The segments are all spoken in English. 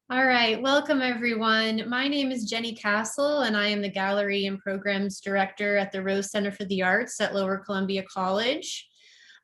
All right, welcome everyone. My name is Jenny Castle, and I am the Gallery and Programs Director at the Rose Center for the Arts at Lower Columbia College.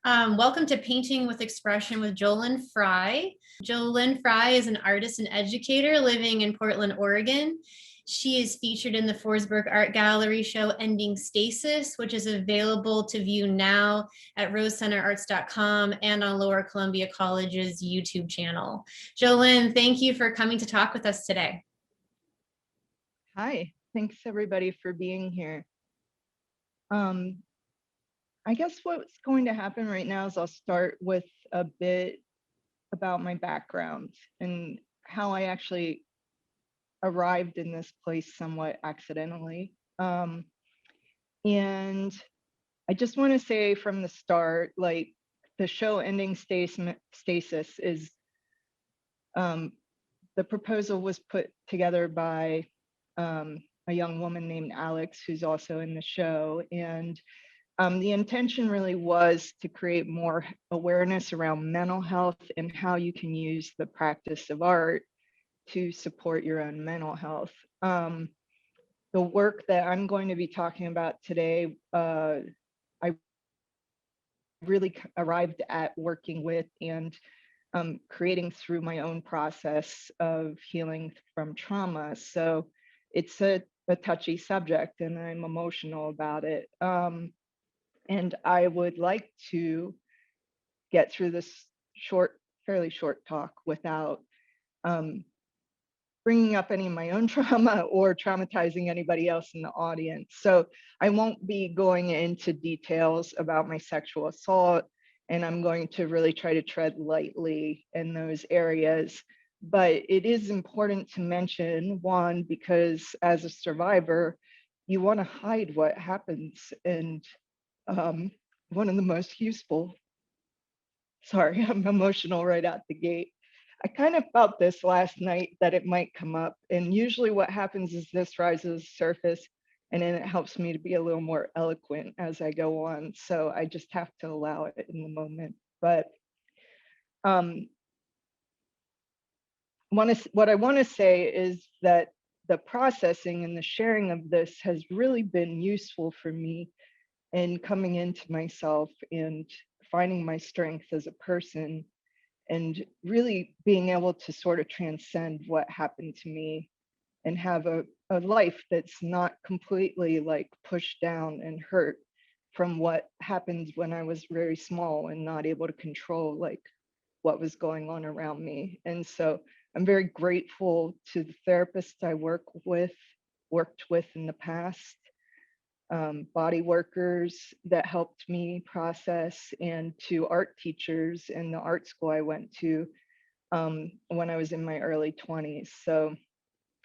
Welcome to Painting with Expression with Jolyn Fry. Jolyn Fry is an artist and educator living in Portland, Oregon. She is featured in the Forsberg Art Gallery show Ending Stasis, which is available to view now at rosecenterarts.com and on Lower Columbia College's YouTube channel. Jolyn, thank you for coming to talk with us today. Hi, thanks everybody for being here. I guess what's going to happen right now is I'll start with a bit about my background and how I actually arrived in this place somewhat accidentally. And I just want to say from the start, like the show Ending Stasis is, the proposal was put together by a young woman named Alex, who's also in the show. And the intention really was to create more awareness around mental health and how you can use the practice of art to support your own mental health. The work that I'm going to be talking about today, I really arrived at working with and creating through my own process of healing from trauma. So it's a touchy subject and I'm emotional about it. And I would like to get through this fairly short talk without bringing up any of my own trauma or traumatizing anybody else in the audience. So I won't be going into details about my sexual assault, and I'm going to really try to tread lightly in those areas. But it is important to mention, one, because as a survivor, you want to hide what happens. And one of the most useful, sorry, I'm emotional right out the gate. I kind of felt this last night that it might come up. And usually what happens is this rises to the surface and then it helps me to be a little more eloquent as I go on. So I just have to allow it in the moment. But what I want to say is that the processing and the sharing of this has really been useful for me in coming into myself and finding my strength as a person and really being able to sort of transcend what happened to me and have a life that's not completely like pushed down and hurt from what happened when I was very small and not able to control like what was going on around me. And so I'm very grateful to the therapists I worked with in the past, body workers that helped me process, and to art teachers in the art school I went to when I was in my early 20s. So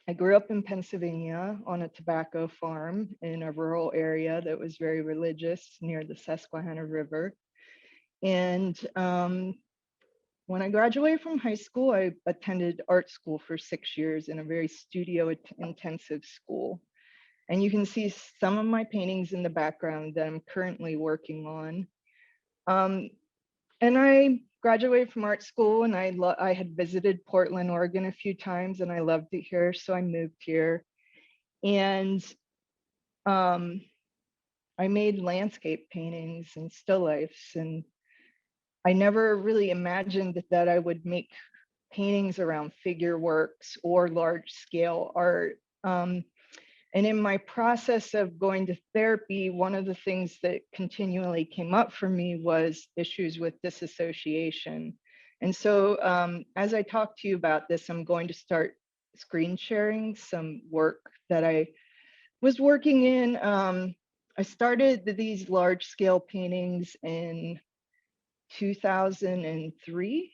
I grew up in Pennsylvania on a tobacco farm in a rural area that was very religious near the Susquehanna River. And when I graduated from high school, I attended art school for 6 years in a very studio intensive school. And you can see some of my paintings in the background that I'm currently working on. And I graduated from art school and I had visited Portland, Oregon a few times and I loved it here. So I moved here and I made landscape paintings and still lifes. And I never really imagined that I would make paintings around figure works or large scale art. And in my process of going to therapy, one of the things that continually came up for me was issues with disassociation. And so as I talk to you about this, I'm going to start screen sharing some work that I was working in. I started these large scale paintings in 2003.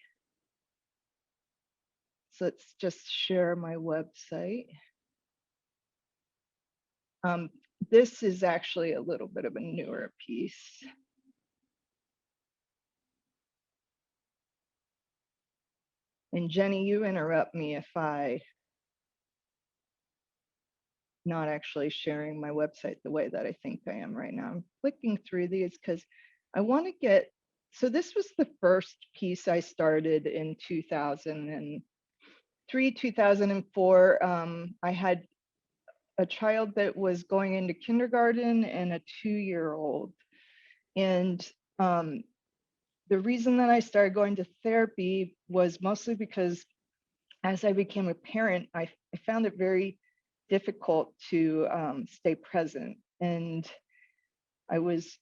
So let's just share my website. This is actually a little bit of a newer piece. And Jenny, you interrupt me if I not actually sharing my website the way that I think I am right now. I'm flicking through these because I want to get, so this was the first piece I started in 2003. 2004, I had a child that was going into kindergarten and a 2-year-old. And the reason that I started going to therapy was mostly because as I became a parent, I found it very difficult to stay present. And I was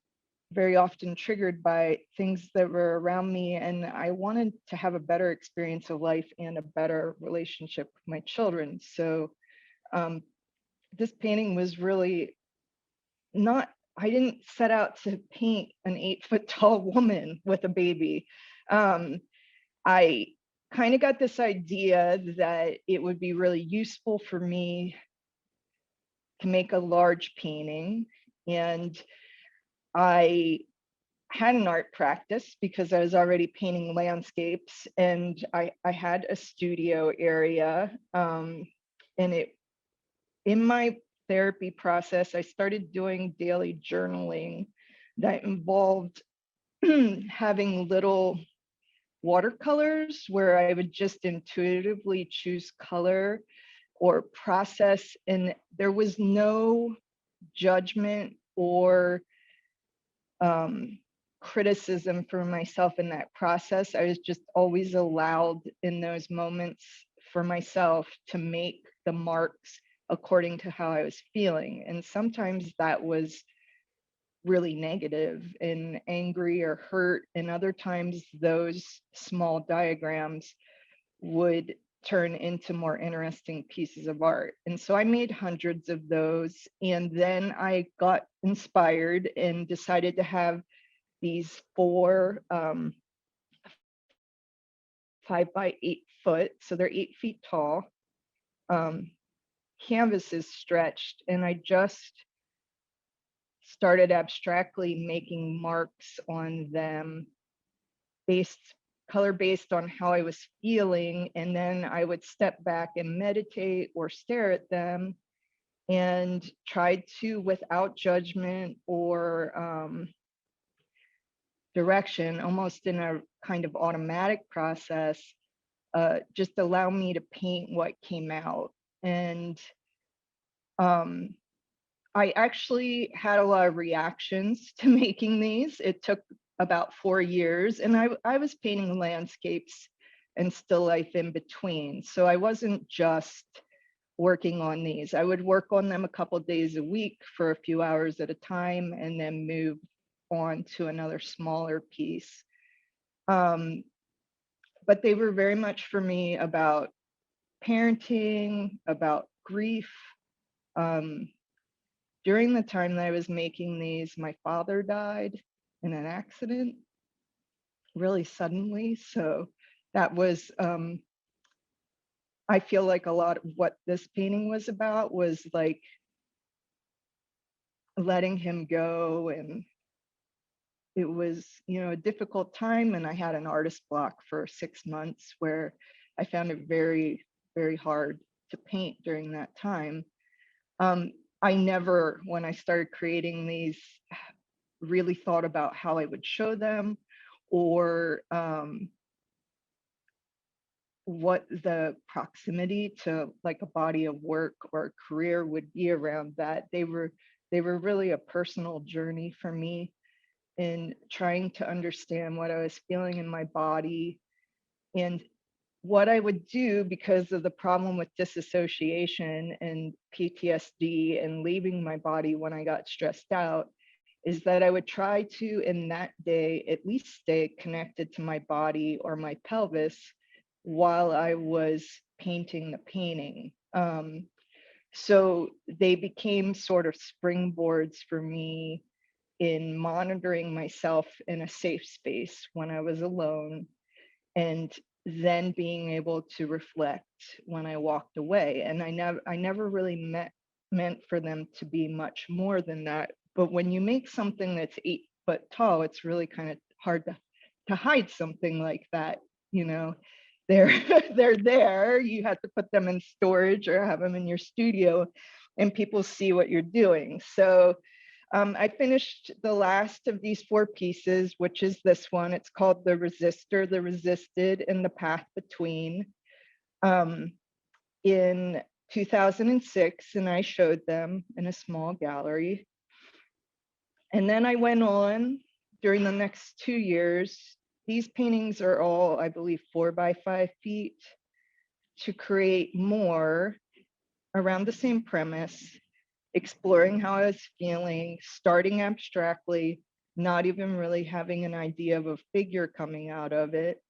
very often triggered by things that were around me. And I wanted to have a better experience of life and a better relationship with my children. So this painting was really not, I didn't set out to paint an 8-foot tall woman with a baby. I kind of got this idea that it would be really useful for me to make a large painting. And I had an art practice because I was already painting landscapes, and I had a studio area. And in my therapy process, I started doing daily journaling that involved having little watercolors where I would just intuitively choose color or process, and there was no judgment or criticism for myself in that process. I was just always allowed in those moments for myself to make the marks according to how I was feeling. And sometimes that was really negative and angry or hurt. And other times those small diagrams would turn into more interesting pieces of art. And so I made hundreds of those. And then I got inspired and decided to have these 4 5 by 8 foot, so they're 8 feet tall, canvases stretched. And I just started abstractly making marks on them color based on how I was feeling. And then I would step back and meditate or stare at them and try to, without judgment or direction, almost in a kind of automatic process, just allow me to paint what came out. And I actually had a lot of reactions to making these. It took about 4 years, and I was painting landscapes and still life in between. So I wasn't just working on these. I would work on them a couple of days a week for a few hours at a time and then move on to another smaller piece. But they were very much for me about parenting, about grief. During the time that I was making these, my father died in an accident really suddenly. So that was, I feel like a lot of what this painting was about was like letting him go. And it was, a difficult time. And I had an artist block for 6 months where I found it very, very hard to paint during that time. I never, when I started creating these, really thought about how I would show them or what the proximity to like a body of work or a career would be around that. They were really a personal journey for me in trying to understand what I was feeling in my body and what I would do because of the problem with disassociation and PTSD and leaving my body when I got stressed out is that I would try to, in that day, at least stay connected to my body or my pelvis while I was painting the painting. So they became sort of springboards for me in monitoring myself in a safe space when I was alone, and then being able to reflect when I walked away. And I never really meant for them to be much more than that. But when you make something that's 8 foot tall, it's really kind of hard to hide something like that. They're they're there. You have to put them in storage or have them in your studio, and people see what you're doing. So I finished the last of these 4 pieces, which is this one. It's called The Resistor, The Resisted, and The Path Between. in 2006, and I showed them in a small gallery. And then I went on during the next 2 years. These paintings are all, I believe, 4 by 5 feet, to create more around the same premise, exploring how I was feeling, starting abstractly, not even really having an idea of a figure coming out of it,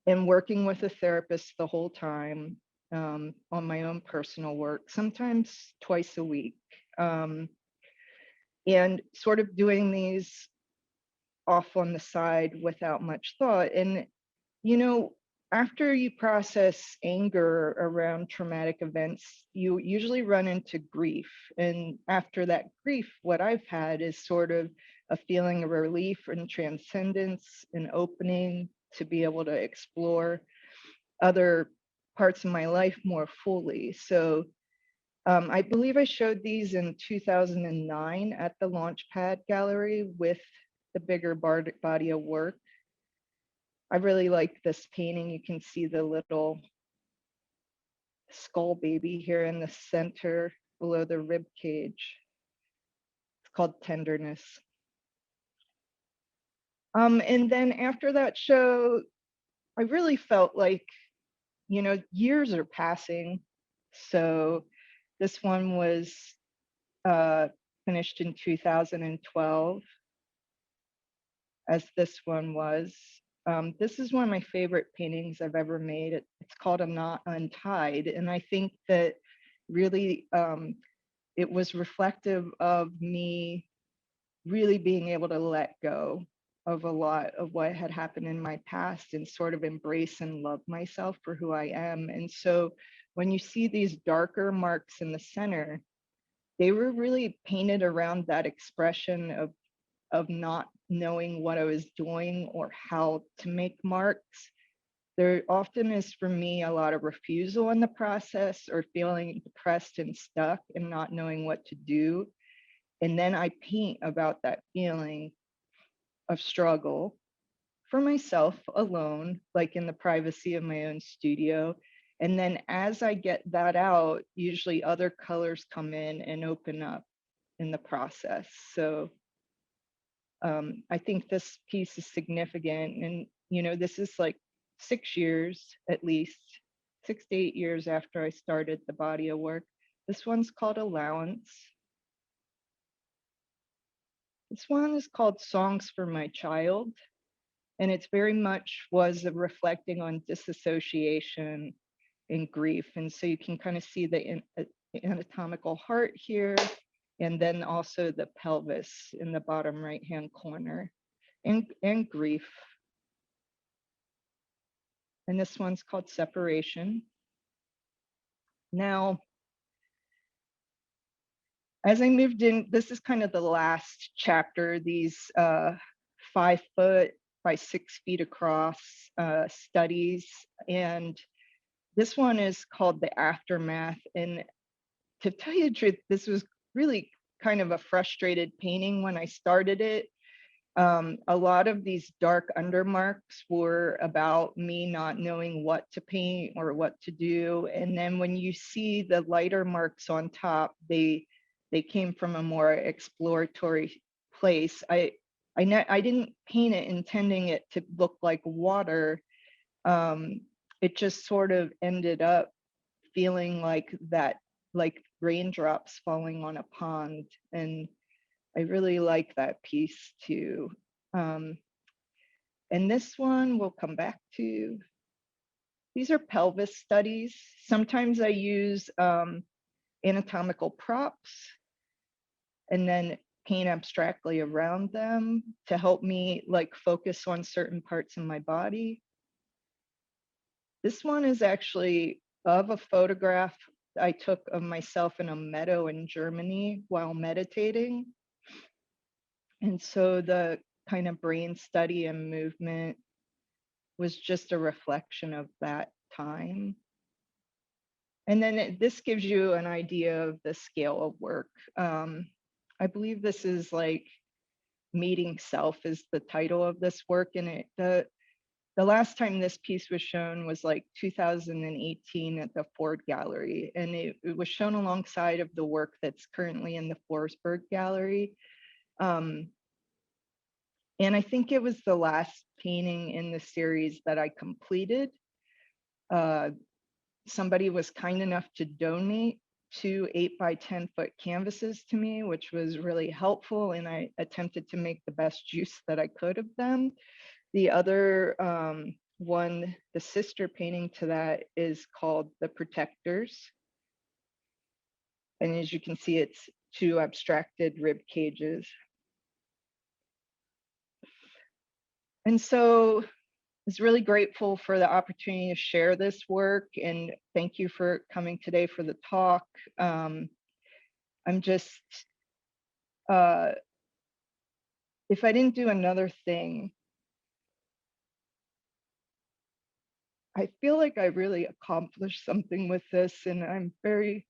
and working with a therapist the whole time, on my own personal work, sometimes twice a week, and sort of doing these off on the side without much thought. And, you know, after you process anger around traumatic events, you usually run into grief. And after that grief, what I've had is sort of a feeling of relief and transcendence and opening to be able to explore other parts of my life more fully. So I believe I showed these in 2009 at the Launchpad Gallery with the bigger body of work. I really like this painting. You can see the little skull baby here in the center below the rib cage. It's called Tenderness. And then after that show, I really felt like, years are passing. So this one was finished in 2012, as this one was. This is one of my favorite paintings I've ever made. It's called "I'm Not Untied," and I think that really it was reflective of me really being able to let go of a lot of what had happened in my past and sort of embrace and love myself for who I am. And so when you see these darker marks in the center, they were really painted around that expression of not knowing what I was doing or how to make marks. There often is, for me, a lot of refusal in the process, or feeling depressed and stuck and not knowing what to do. And then I paint about that feeling of struggle for myself alone, like in the privacy of my own studio. And then as I get that out, usually other colors come in and open up in the process. So I think this piece is significant. And, this is like 6 years, at least 6 to 8 years after I started the body of work. This one's called Allowance. This one is called Songs for My Child. And it's very much was reflecting on disassociation and grief. And so you can kind of see the anatomical heart here, and then also the pelvis in the bottom right-hand corner, and grief. And this one's called Separation. Now, as I moved in, this is kind of the last chapter, these 5 foot by 6 feet across studies. And this one is called The Aftermath. And to tell you the truth, this was really kind of a frustrated painting when I started it. A lot of these dark undermarks were about me not knowing what to paint or what to do. And then when you see the lighter marks on top, they came from a more exploratory place. I didn't paint it intending it to look like water. It just sort of ended up feeling like that, like raindrops falling on a pond. And I really like that piece too. And this one we'll come back to. These are pelvis studies. Sometimes I use anatomical props and then paint abstractly around them to help me like focus on certain parts of my body. This one is actually of a photograph I took of myself in a meadow in Germany while meditating. And so the kind of brain study and movement was just a reflection of that time. And then this gives you an idea of the scale of work. I believe this is like Meeting Self is the title of this work. And the last time this piece was shown was like 2018 at the Ford Gallery, and it was shown alongside of the work that's currently in the Forsberg Gallery. And I think it was the last painting in the series that I completed. Somebody was kind enough to donate 2 8 by 10 foot canvases to me, which was really helpful, and I attempted to make the best use that I could of them. The other one, the sister painting to that, is called The Protectors. And as you can see, it's 2 abstracted rib cages. And so I was really grateful for the opportunity to share this work, and thank you for coming today for the talk. I'm just, if I didn't do another thing, I feel like I really accomplished something with this, and I'm very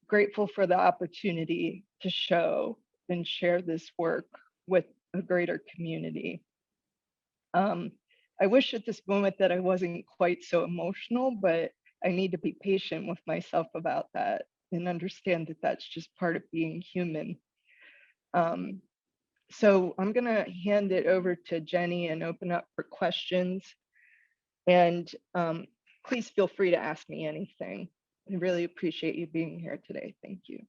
grateful for the opportunity to show and share this work with a greater community. I wish at this moment that I wasn't quite so emotional, but I need to be patient with myself about that and understand that that's just part of being human. So I'm going to hand it over to Jenny and open up for questions. And please feel free to ask me anything. I really appreciate you being here today. Thank you.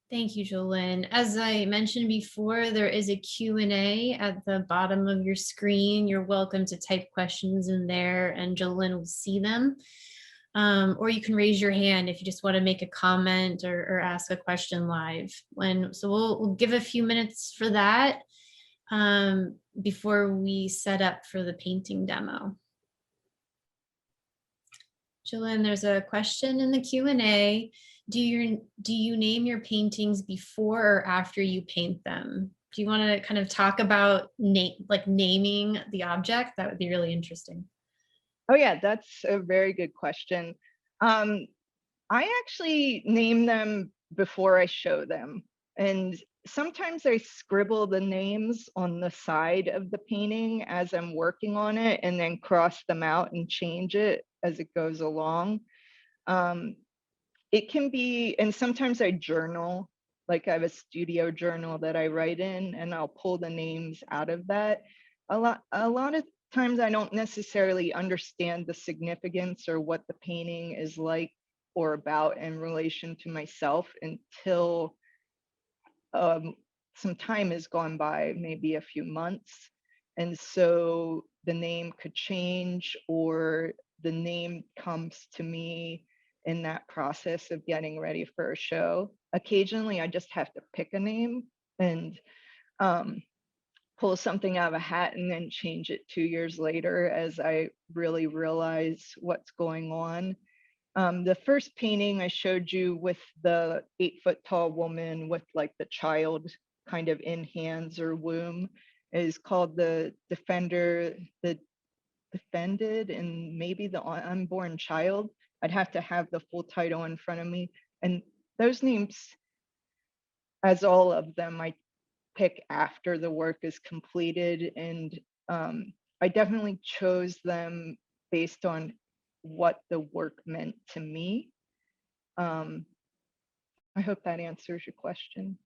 Thank you, Jolyn. As I mentioned before, there is a Q&A at the bottom of your screen. You're welcome to type questions in there and Jolyn will see them. Or you can raise your hand if you just want to make a comment or ask a question live. So we'll give a few minutes for that before we set up for the painting demo. Jolyn, there's a question in the Q&A. Do you name your paintings before or after you paint them? Do you want to kind of talk about naming the object? That would be really interesting. Oh yeah, that's a very good question. I actually name them before I show them. And sometimes I scribble the names on the side of the painting as I'm working on it and then cross them out and change it as it goes along. It can be, and sometimes I journal, like I have a studio journal that I write in, and I'll pull the names out of that. A lot of times I don't necessarily understand the significance or what the painting is like or about in relation to myself until some time has gone by, maybe a few months. And so the name could change, or the name comes to me in that process of getting ready for a show. Occasionally, I just have to pick a name and pull something out of a hat and then change it 2 years later as I really realize what's going on. The first painting I showed you with the 8-foot tall woman with like the child kind of in hands or womb is called The Defender, the Defended, and maybe the Unborn Child. I'd have to have the full title in front of me. And those names, as all of them, I pick after the work is completed. And I definitely chose them based on what the work meant to me. I hope that answers your question.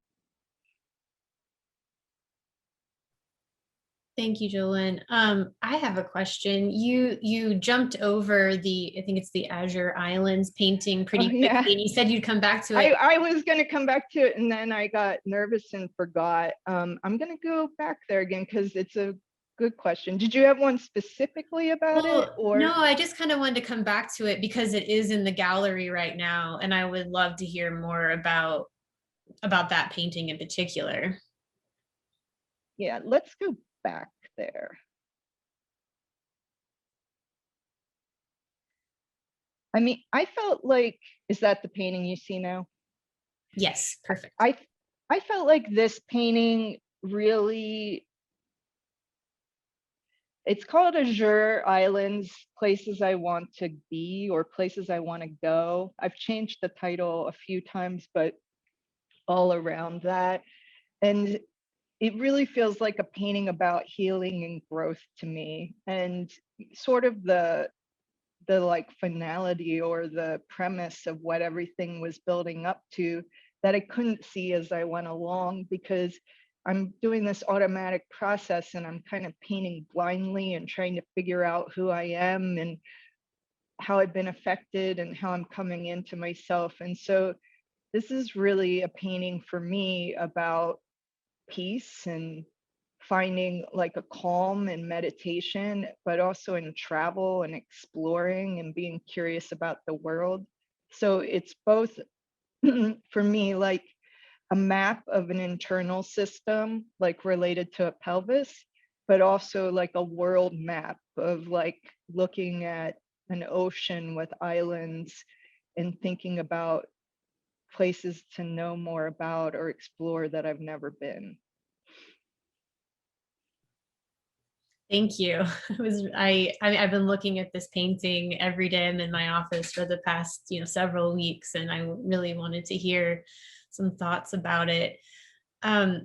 Thank you, Jolyn. I have a question. You jumped over I think it's the Azure Islands painting pretty quickly, yeah. and you said you'd come back to it. I was going to come back to it, and then I got nervous and forgot. I'm going to go back there again because it's a good question. Did you have one specifically about it? Or no, I just kind of wanted to come back to it because it is in the gallery right now, and I would love to hear more about that painting in particular. Yeah, let's go back there. I mean, I felt like, is that the painting you see now? Yes, perfect. I felt like this painting really, it's called Azure Islands, Places I Want to Be or Places I Want to Go. I've changed the title a few times, but all around that. And it really feels like a painting about healing and growth to me, and sort of the like finality or the premise of what everything was building up to that I couldn't see as I went along, because I'm doing this automatic process and I'm kind of painting blindly and trying to figure out who I am and how I've been affected and how I'm coming into myself. And so this is really a painting for me about peace and finding like a calm and meditation, but also in travel and exploring and being curious about the world. So it's both for me like a map of an internal system, like related to a pelvis, but also like a world map of like looking at an ocean with islands and thinking about places to know more about or explore that I've never been. Thank you. I've been looking at this painting every day. I'm in my office for the past, several weeks, and I really wanted to hear some thoughts about it.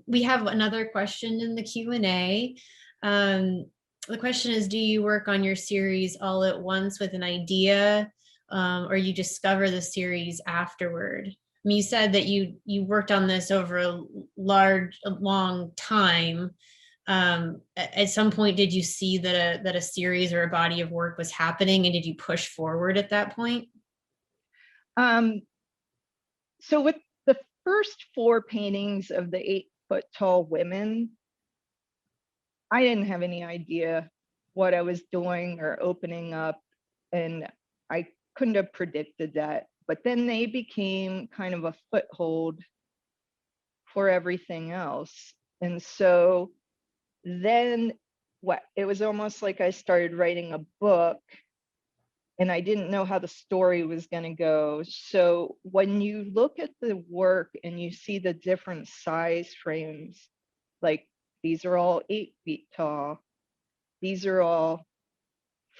We have another question in the Q&A. The question is, do you work on your series all at once with an idea, or you discover the series afterward? I mean, you said that you worked on this over a long time. At some point, did you see that a series or a body of work was happening, and did you push forward at that point? So with the first 4 paintings of the 8-foot tall women, I didn't have any idea what I was doing or opening up, and I couldn't have predicted that. But then they became kind of a foothold for everything else. And so then it was almost like I started writing a book and I didn't know how the story was going to go. So when you look at the work and you see the different size frames, like these are all 8 feet tall, these are all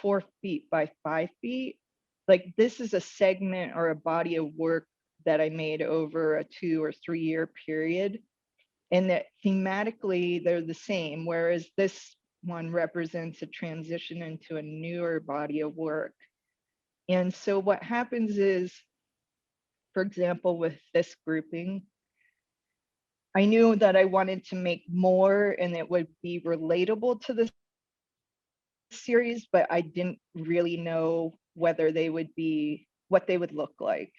4 feet by 5 feet. Like this is a segment or a body of work that I made over a 2 or 3 year period. And that thematically they're the same, whereas this one represents a transition into a newer body of work. And so what happens is, for example, with this grouping, I knew that I wanted to make more and it would be relatable to the series, but I didn't really know whether they would be, what they would look like.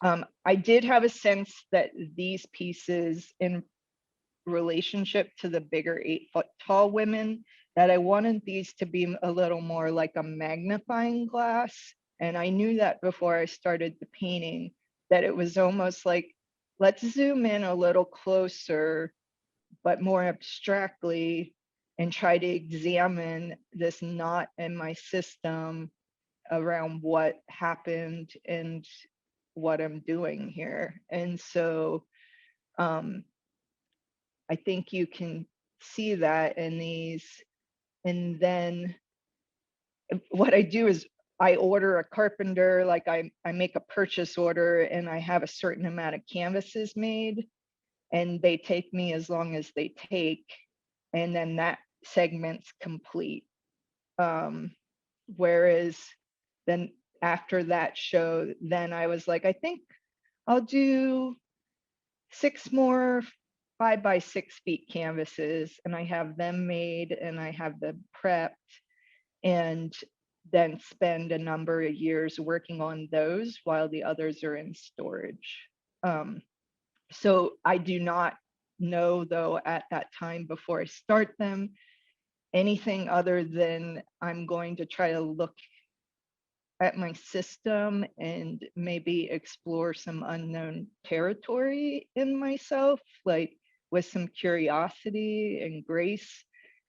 I did have a sense that these pieces in relationship to the bigger 8-foot tall women, that I wanted these to be a little more like a magnifying glass. And I knew that before I started the painting, that it was almost like, let's zoom in a little closer, but more abstractly, and try to examine this knot in my system around what happened and what I'm doing here. And so I think you can see that in these. And then what I do is I order a carpenter, like I make a purchase order and I have a certain amount of canvases made and they take me as long as they take. And then that segment's complete. Whereas then after that show, then I was like, I think I'll do 6 more 5 by 6 feet canvases, and I have them made and I have them prepped, and then spend a number of years working on those while the others are in storage. So I do not know, though, at that time before I start them, anything other than I'm going to try to look at my system and maybe explore some unknown territory in myself, like with some curiosity and grace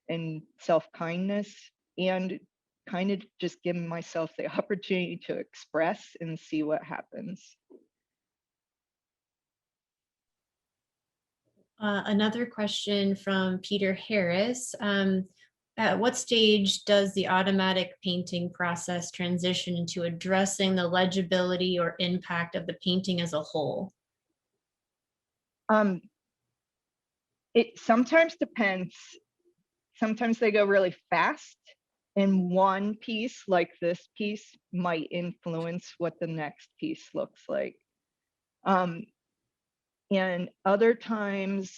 and self-kindness, and kind of just giving myself the opportunity to express and see what happens. Another question from Peter Harris. At what stage does the automatic painting process transition into addressing the legibility or impact of the painting as a whole? It sometimes depends. Sometimes they go really fast, and one piece like this piece might influence what the next piece looks like. And other times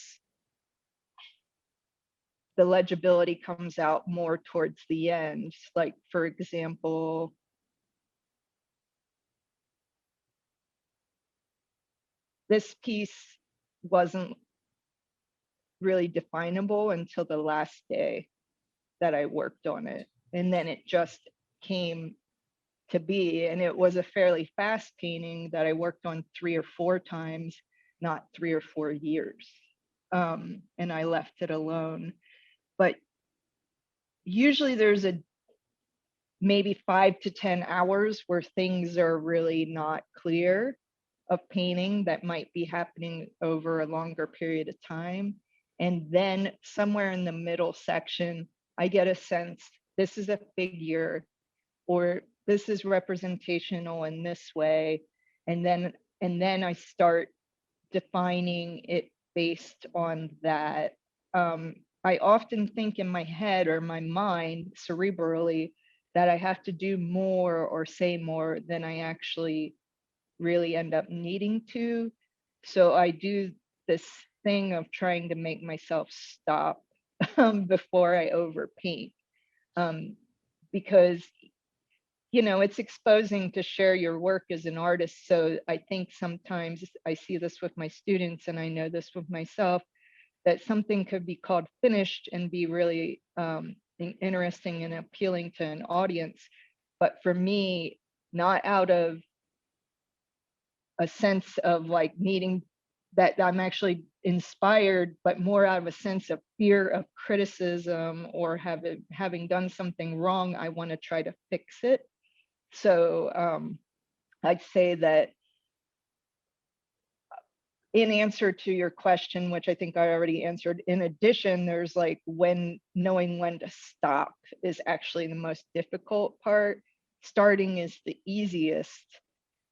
the legibility comes out more towards the end. Like, for example, this piece wasn't really definable until the last day that I worked on it. And then it just came to be. And it was a fairly fast painting that I worked on 3 or 4 times, not 3 or 4 years. And I left it alone. But usually there's a maybe 5 to 10 hours where things are really not clear of painting that might be happening over a longer period of time. And then somewhere in the middle section, I get a sense this is a figure, or this is representational in this way. And then I start defining it based on that. I often think in my head or my mind cerebrally that I have to do more or say more than I actually really end up needing to. So I do this thing of trying to make myself stop before I overpaint, because it's exposing to share your work as an artist. So I think sometimes I see this with my students, and I know this with myself, that something could be called finished and be really interesting and appealing to an audience. But for me, not out of a sense of like needing that I'm actually inspired, but more out of a sense of fear of criticism or having done something wrong. I want to try to fix it. So I'd say that in answer to your question, which I think I already answered, in addition, there's like knowing when to stop is actually the most difficult part. Starting is the easiest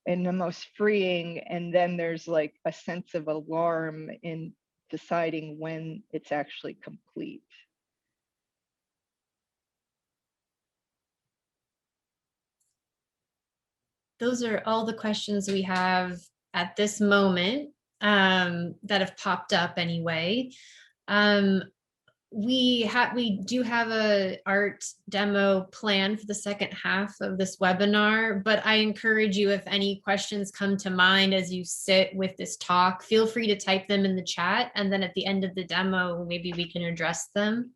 and the most freeing. And then there's like a sense of alarm in deciding when it's actually complete. Those are all the questions we have at this moment that have popped up anyway. We do have a art demo planned for the second half of this webinar, but I encourage you, if any questions come to mind as you sit with this talk, feel free to type them in the chat, and then at the end of the demo, maybe we can address them.